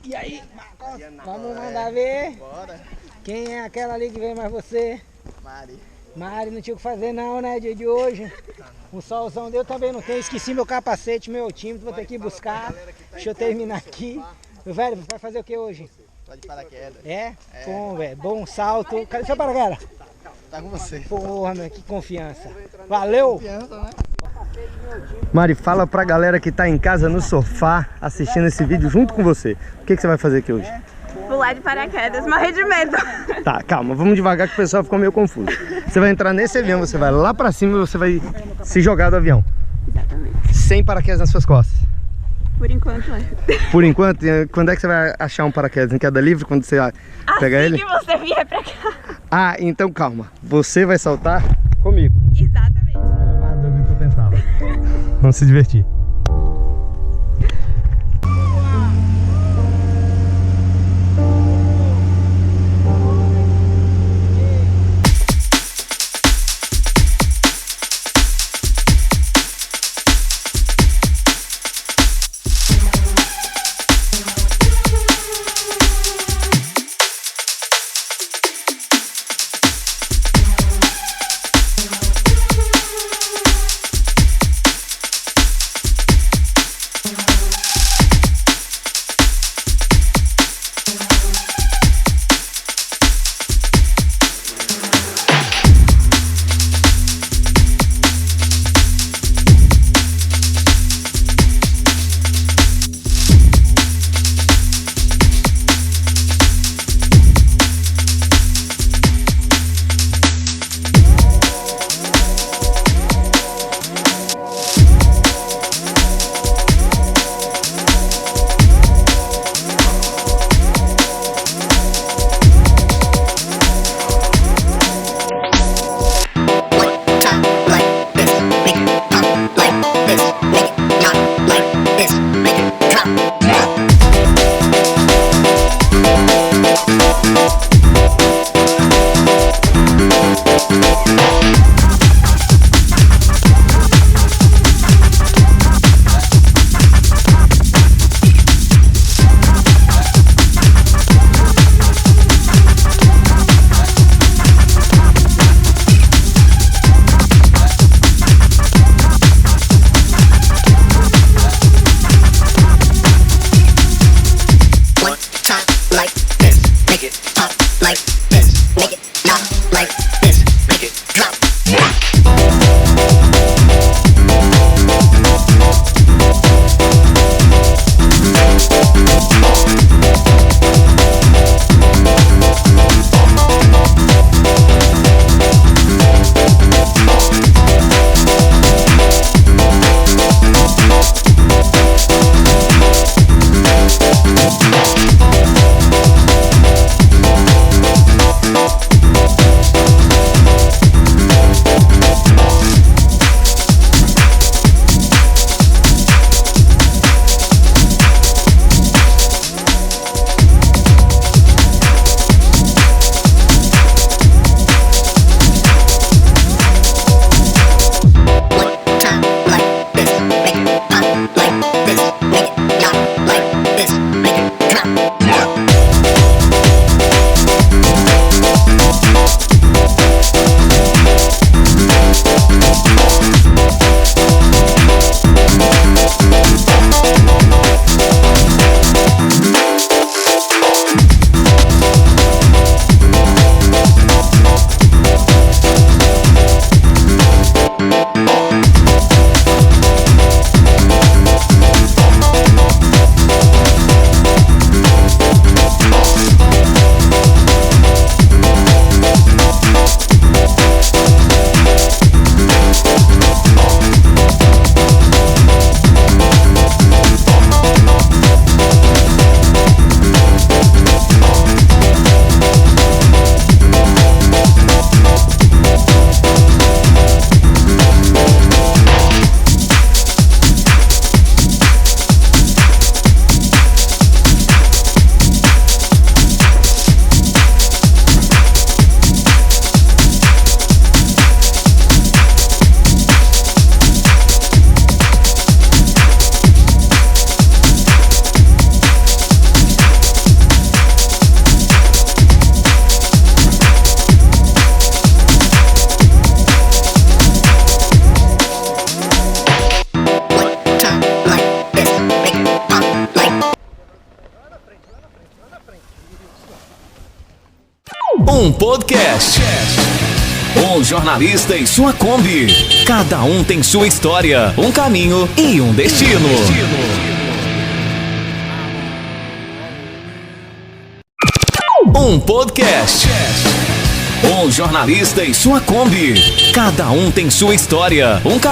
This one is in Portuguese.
E aí, Marcos? Vamos mandar ver. Bora. Quem é aquela ali que veio mais você? Mari. Mari, não tinha o que fazer não, né, dia de hoje. Um solzão deu também não tem. Esqueci meu capacete, meu time, vou ter que ir buscar. Deixa eu terminar aqui. Meu velho, vai fazer o que hoje? Vai de paraquedas. É? Bom, velho. Bom salto. Cadê seu paraquedas? Tá com você. Porra, meu, que confiança. Valeu! Confiança, né? Mari, fala pra galera que tá em casa no sofá assistindo esse vídeo junto com você. O que você vai fazer aqui hoje? Pular de paraquedas, morrer de medo. Tá, calma, vamos devagar que o pessoal ficou meio confuso. Você vai entrar nesse avião, você vai lá pra cima e você vai se jogar do avião. Exatamente. Sem paraquedas nas suas costas. Por enquanto é. Por enquanto, quando é que você vai achar um paraquedas? Em queda livre, quando você pegar ele? Assim que você vier pra cá. Ah, então calma. Você vai saltar comigo. Exatamente. Ah, do que eu pensava. Vamos se divertir. Um podcast. Um jornalista e sua Kombi. Cada um tem sua história, um caminho e um destino. Um podcast. Um jornalista e sua Kombi. Cada um tem sua história, um caminho.